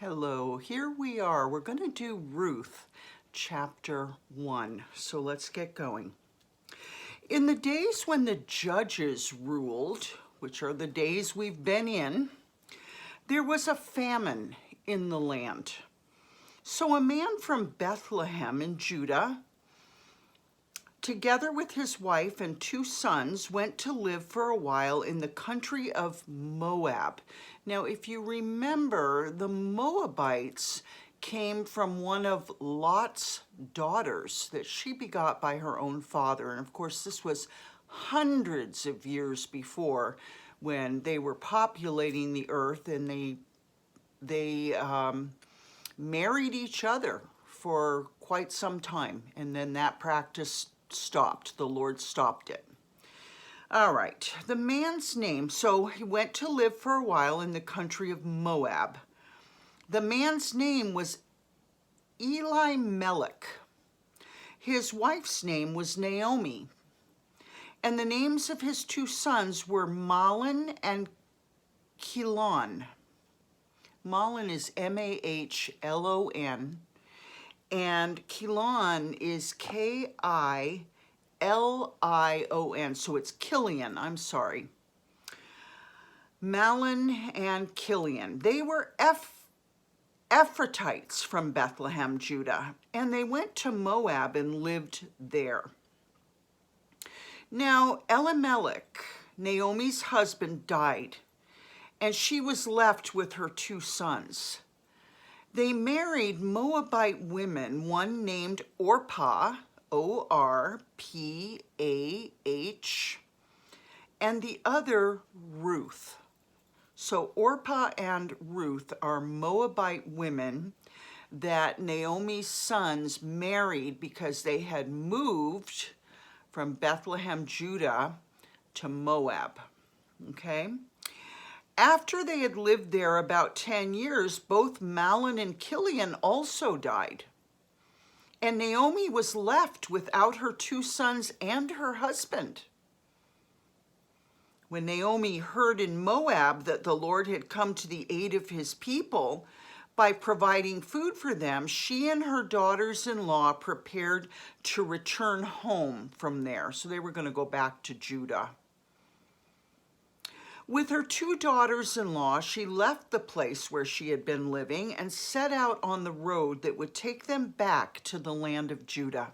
Hello, here we are. We're going to do Ruth chapter 1. So let's get going. In the days when the judges ruled, which are the days we've been in, there was a famine in the land. So a man from Bethlehem in Judah, together with his wife and 2 sons, went to live for a while in the country of Moab. Now, if you remember, the Moabites came from one of Lot's daughters that she begot by her own father. And of course, this was hundreds of years before, when they were populating the earth, and they married each other for quite some time, and then that practice stopped. The Lord stopped it. All right, the man's name, so he went to live for a while in the country of Moab. The man's name was Elimelech. His wife's name was Naomi. And the names of his 2 sons were Mahlon and Chilion. Mahlon is Mahlon, and Chilion is Kilion, so it's Kilian, I'm sorry. Mahlon and Chilion. They were Ephrathites from Bethlehem, Judah, and they went to Moab and lived there. Now, Elimelech, Naomi's husband, died, and she was left with her 2 sons. They married Moabite women, one named Orpah, O-R-P-A-H, and the other Ruth. So Orpah and Ruth are Moabite women that Naomi's sons married because they had moved from Bethlehem, Judah, to Moab, okay? After they had lived there about 10 years, both Mahlon and Chilion also died. And Naomi was left without her 2 sons and her husband. When Naomi heard in Moab that the Lord had come to the aid of his people by providing food for them, she and her daughters-in-law prepared to return home from there. So they were going to go back to Judah. With her 2 daughters-in-law, she left the place where she had been living and set out on the road that would take them back to the land of Judah.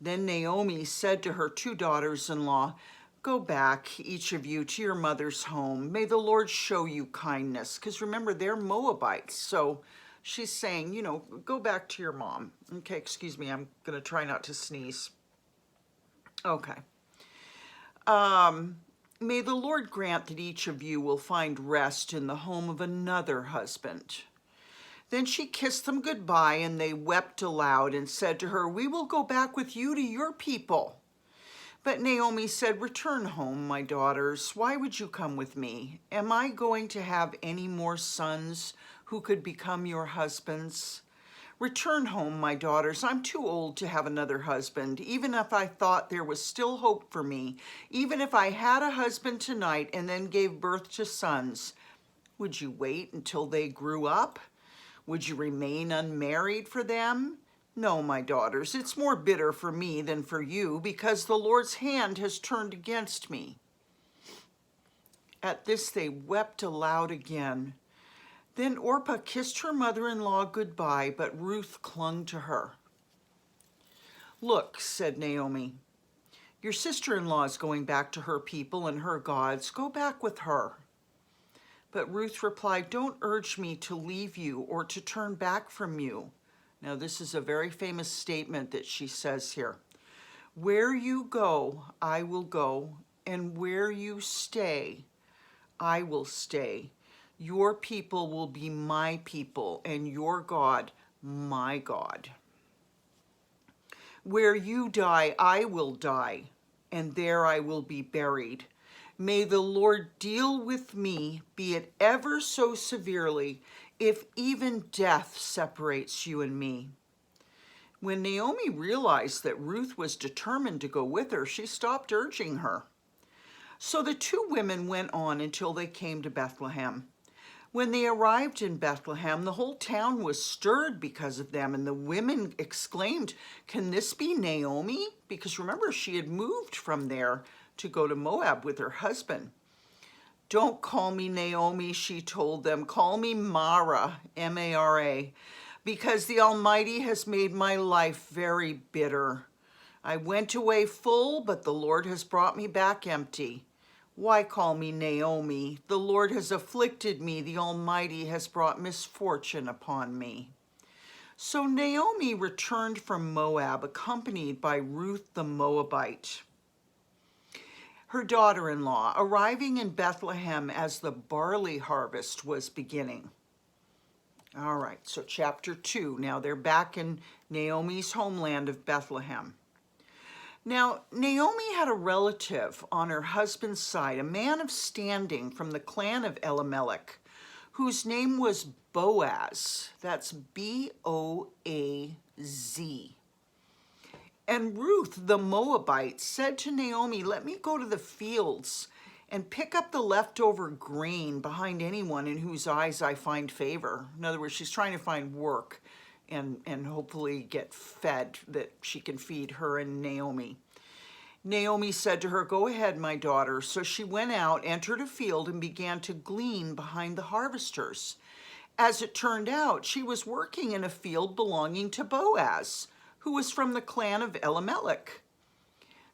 Then Naomi said to her 2 daughters-in-law, "Go back, each of you, to your mother's home. May the Lord show you kindness." Because remember, they're Moabites. So she's saying, go back to your mom. Okay, excuse me, I'm going to try not to sneeze. Okay. May the Lord grant that each of you will find rest in the home of another husband. Then she kissed them goodbye, and they wept aloud and said to her, "We will go back with you to your people." But Naomi said, "Return home, my daughters. Why would you come with me? Am I going to have any more sons who could become your husbands? Return home, my daughters. I'm too old to have another husband. Even if I thought there was still hope for me, even if I had a husband tonight and then gave birth to sons, would you wait until they grew up? Would you remain unmarried for them? No, my daughters, it's more bitter for me than for you, because the Lord's hand has turned against me." At this they wept aloud again. Then Orpah kissed her mother-in-law goodbye, but Ruth clung to her. "Look," said Naomi, "your sister-in-law is going back to her people and her gods. Go back with her." But Ruth replied, "Don't urge me to leave you or to turn back from you." Now, this is a very famous statement that she says here. "Where you go, I will go, and where you stay, I will stay. Your people will be my people, and your God, my God. Where you die, I will die, and there I will be buried. May the Lord deal with me, be it ever so severely, if even death separates you and me." When Naomi realized that Ruth was determined to go with her, she stopped urging her. So the 2 women went on until they came to Bethlehem. When they arrived in Bethlehem, the whole town was stirred because of them, and the women exclaimed, "Can this be Naomi?" Because remember, she had moved from there to go to Moab with her husband. "Don't call me Naomi," she told them. "Call me Mara, M-A-R-A, because the Almighty has made my life very bitter. I went away full, but the Lord has brought me back empty. Why call me Naomi? The Lord has afflicted me. The Almighty has brought misfortune upon me." So Naomi returned from Moab, accompanied by Ruth the Moabite, her daughter-in-law, arriving in Bethlehem as the barley harvest was beginning. All right, so chapter 2. Now they're back in Naomi's homeland of Bethlehem. Now, Naomi had a relative on her husband's side, a man of standing from the clan of Elimelech, whose name was Boaz. That's B-O-A-Z. And Ruth the Moabite said to Naomi, "Let me go to the fields and pick up the leftover grain behind anyone in whose eyes I find favor." In other words, she's trying to find work and hopefully get fed, that she can feed her and Naomi. Naomi said to her, "Go ahead, my daughter." So she went out, entered a field, and began to glean behind the harvesters. As it turned out, she was working in a field belonging to Boaz, who was from the clan of Elimelech.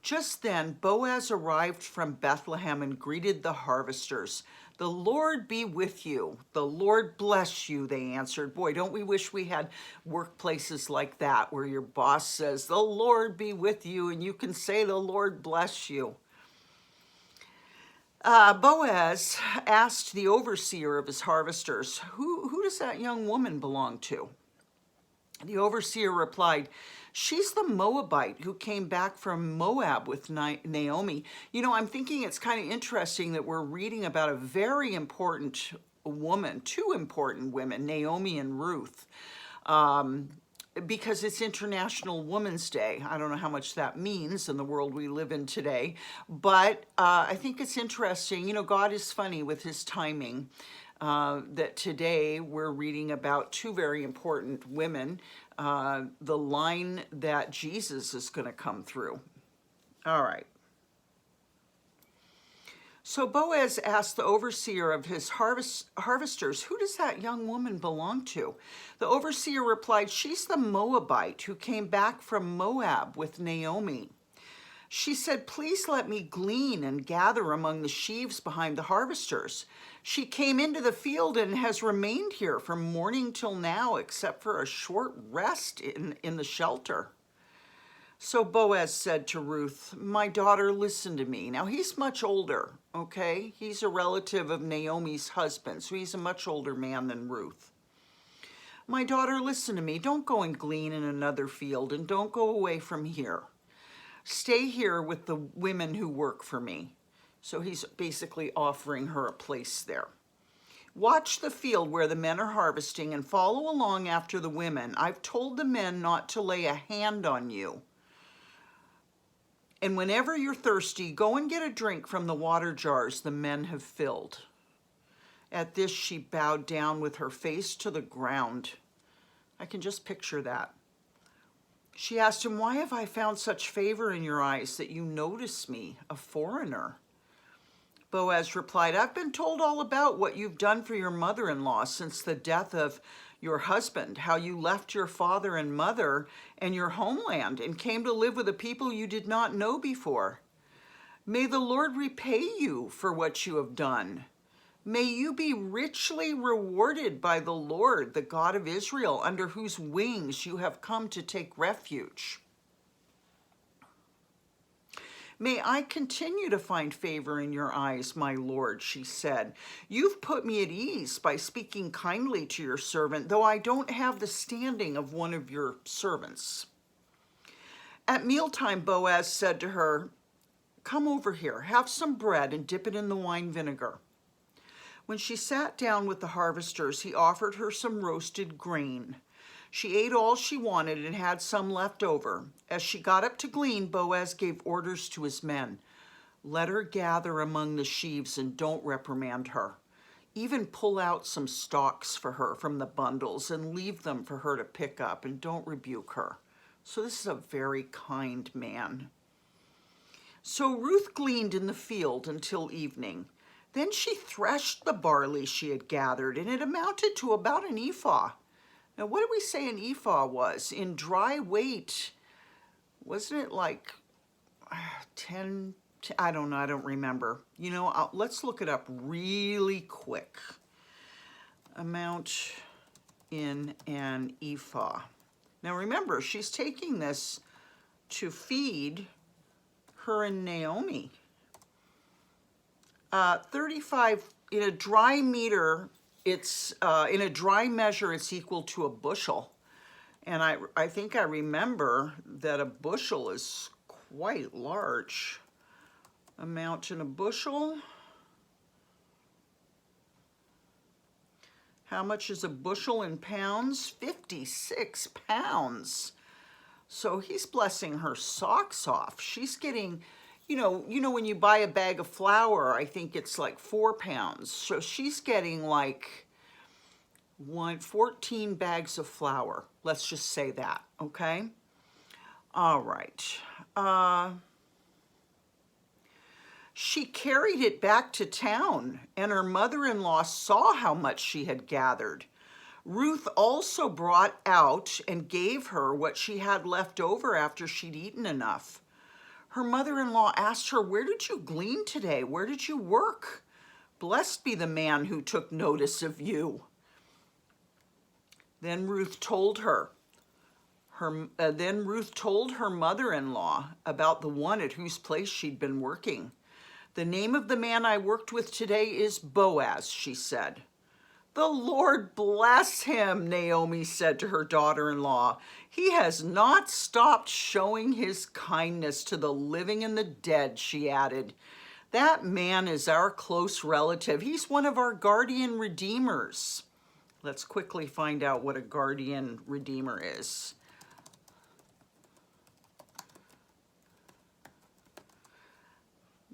Just then, Boaz arrived from Bethlehem and greeted the harvesters. "The Lord be with you. The Lord bless you," they answered. Boy, don't we wish we had workplaces like that, where your boss says, "The Lord be with you," and you can say, "The Lord bless you." Boaz asked the overseer of his harvesters, who does that young woman belong to?" The overseer replied, "She's the Moabite who came back from Moab with Naomi." You know, I'm thinking it's kind of interesting that we're reading about a very important woman, two important women, Naomi and Ruth, because it's International Women's Day. I don't know how much that means in the world we live in today, but I think it's interesting. You know, God is funny with his timing. That today we're reading about two very important women, the line that Jesus is going to come through. All right. So Boaz asked the overseer of his harvesters, "Who does that young woman belong to?" The overseer replied, "She's the Moabite who came back from Moab with Naomi. She said, 'Please let me glean and gather among the sheaves behind the harvesters.' She came into the field and has remained here from morning till now, except for a short rest in the shelter." So Boaz said to Ruth, "My daughter, listen to me." Now he's much older, okay? He's a relative of Naomi's husband, so he's a much older man than Ruth. "My daughter, listen to me. Don't go and glean in another field, and don't go away from here. Stay here with the women who work for me." So he's basically offering her a place there. "Watch the field where the men are harvesting and follow along after the women. I've told the men not to lay a hand on you. And whenever you're thirsty, go and get a drink from the water jars the men have filled." At this, she bowed down with her face to the ground. I can just picture that. She asked him, "Why have I found such favor in your eyes that you notice me, a foreigner?" Boaz replied, "I've been told all about what you've done for your mother-in-law since the death of your husband, how you left your father and mother and your homeland and came to live with a people you did not know before. May the Lord repay you for what you have done. May you be richly rewarded by the Lord, the God of Israel, under whose wings you have come to take refuge. May I continue to find favor in your eyes, my Lord," she said. "You've put me at ease by speaking kindly to your servant, though I don't have the standing of one of your servants." At mealtime, Boaz said to her, "Come over here, have some bread and dip it in the wine vinegar." When she sat down with the harvesters, he offered her some roasted grain. She ate all she wanted and had some left over. As she got up to glean, Boaz gave orders to his men. "Let her gather among the sheaves and don't reprimand her. even pull out some stalks for her from the bundles and leave them for her to pick up, and don't rebuke her. So this is a very kind man. So Ruth gleaned in the field until evening. Then she threshed the barley she had gathered, and it amounted to about an ephah. Now, what did we say an ephah was? In dry weight, wasn't it like 10, I don't know, I don't remember. You know, let's look it up really quick. Amount in an ephah. Now remember, she's taking this to feed her and Naomi. 35 in a dry meter, it's in a dry measure, it's equal to a bushel. And I think I remember that a bushel is quite large. Amount in a bushel. How much is a bushel in pounds? 56 pounds. So he's blessing her socks off. She's getting, you know when you buy a bag of flour, I think it's like 4 pounds. So she's getting like 14 bags of flour. Let's just say that, okay? All right. She carried it back to town, and her mother-in-law saw how much she had gathered. Ruth also brought out and gave her what she had left over after she'd eaten enough. Her mother-in-law asked her, "Where did you glean today? Where did you work? Blessed be the man who took notice of you." Then Ruth told her mother-in-law about the one at whose place she'd been working. "The name of the man I worked with today is Boaz," she said. "The Lord bless him," Naomi said to her daughter-in-law. "He has not stopped showing his kindness to the living and the dead," she added. "That man is our close relative. He's one of our guardian redeemers." Let's quickly find out what a guardian redeemer is.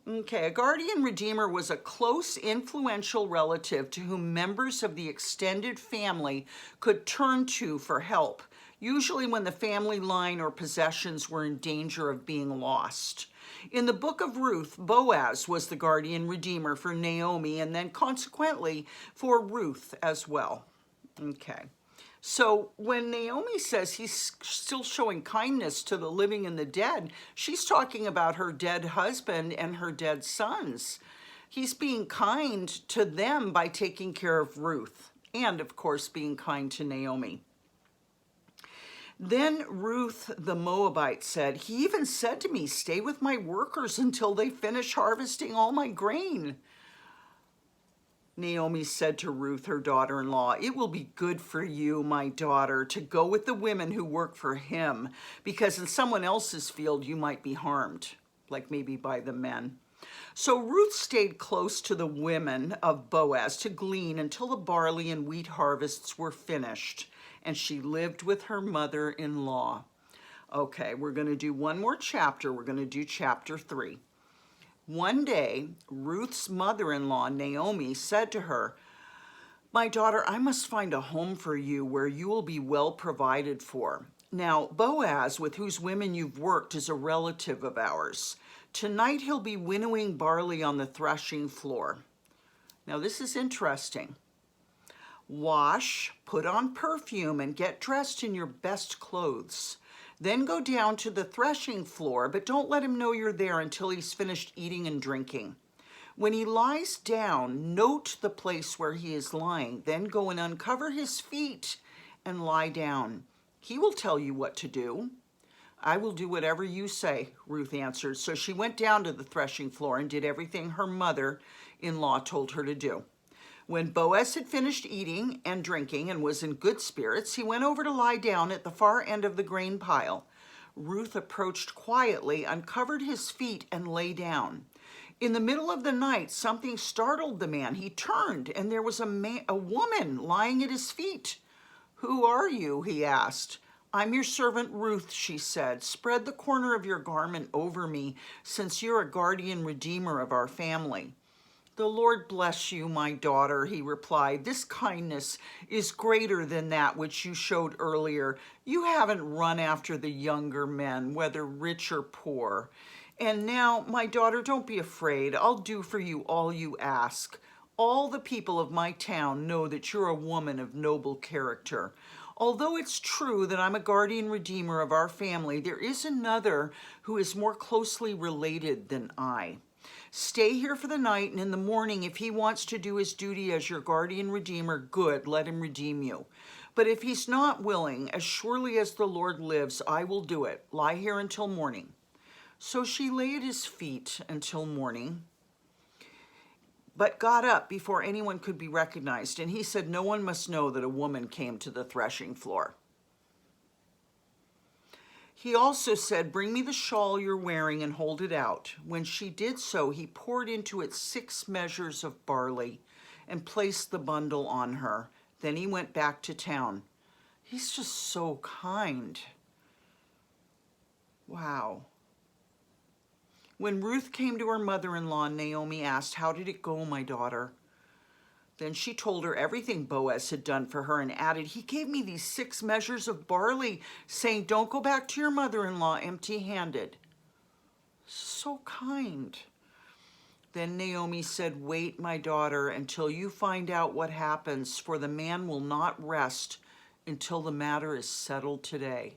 Okay, a guardian redeemer was a close, influential relative to whom members of the extended family could turn to for help, usually when the family line or possessions were in danger of being lost. In the book of Ruth, Boaz was the guardian redeemer for Naomi, and then consequently for Ruth as well. Okay. So when Naomi says he's still showing kindness to the living and the dead, she's talking about her dead husband and her dead sons. He's being kind to them by taking care of Ruth and, of course, being kind to Naomi. Then Ruth the Moabite said, "He even said to me, 'Stay with my workers until they finish harvesting all my grain.'" Naomi said to Ruth, her daughter-in-law, "It will be good for you, my daughter, to go with the women who work for him, because in someone else's field you might be harmed, like maybe by the men." So Ruth stayed close to the women of Boaz to glean until the barley and wheat harvests were finished, and she lived with her mother-in-law. Okay, we're going to do one more chapter. We're going to do chapter 3. One day, Ruth's mother-in-law, Naomi, said to her, "My daughter, I must find a home for you where you will be well provided for. Now, Boaz, with whose women you've worked, is a relative of ours. Tonight he'll be winnowing barley on the threshing floor." Now, this is interesting. "Wash, put on perfume, and get dressed in your best clothes. Then go down to the threshing floor, but don't let him know you're there until he's finished eating and drinking. When he lies down, note the place where he is lying. Then go and uncover his feet and lie down. He will tell you what to do." "I will do whatever you say," Ruth answered. So she went down to the threshing floor and did everything her mother-in-law told her to do. When Boaz had finished eating and drinking and was in good spirits, he went over to lie down at the far end of the grain pile. Ruth approached quietly, uncovered his feet, and lay down. In the middle of the night, something startled the man. He turned, and there was a woman lying at his feet. "Who are you?" he asked. "I'm your servant Ruth," she said. "Spread the corner of your garment over me, since you're a guardian redeemer of our family." The Lord bless you, my daughter, he replied. This kindness is greater than that which you showed earlier. You haven't run after the younger men, whether rich or poor. And now, my daughter, don't be afraid. I'll do for you all you ask. All the people of my town know that you're a woman of noble character. Although it's true that I'm a guardian redeemer of our family, there is another who is more closely related than I. Stay here for the night, and in the morning, if he wants to do his duty as your guardian redeemer, good, let him redeem you. But if he's not willing, as surely as the Lord lives, I will do it. Lie here until morning. So she lay at his feet until morning, but got up before anyone could be recognized. And he said, no one must know that a woman came to the threshing floor. He also said, bring me the shawl you're wearing and hold it out. When she did so, he poured into it 6 measures of barley and placed the bundle on her. Then he went back to town. He's just so kind. Wow. When Ruth came to her mother-in-law, Naomi asked, how did it go, my daughter? Then she told her everything Boaz had done for her and added, he gave me these 6 measures of barley, saying, don't go back to your mother-in-law empty-handed. So kind. Then Naomi said, wait, my daughter, until you find out what happens, for the man will not rest until the matter is settled today.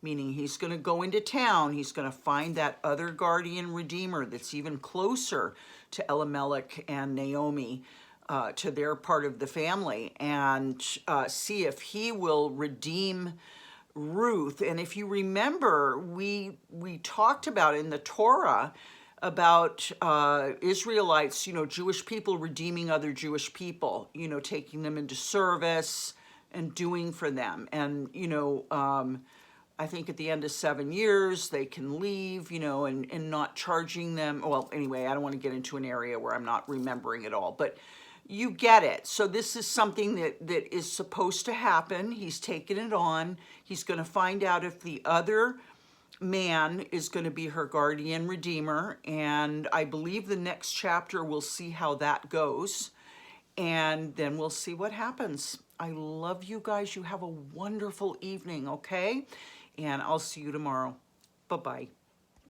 Meaning he's going to go into town, he's going to find that other guardian redeemer that's even closer to Elimelech and Naomi, to their part of the family, and see if he will redeem Ruth. And if you remember, we talked about in the Torah about Israelites, Jewish people redeeming other Jewish people, taking them into service and doing for them. And, I think at the end of 7 years, they can leave, and not charging them. Well, anyway, I don't want to get into an area where I'm not remembering it all, but you get it. So this is something that is supposed to happen. He's taken it on. He's going to find out if the other man is going to be her guardian redeemer. And I believe the next chapter we'll see how that goes. And then we'll see what happens. I love you guys. You have a wonderful evening, okay? And I'll see you tomorrow. Bye-bye.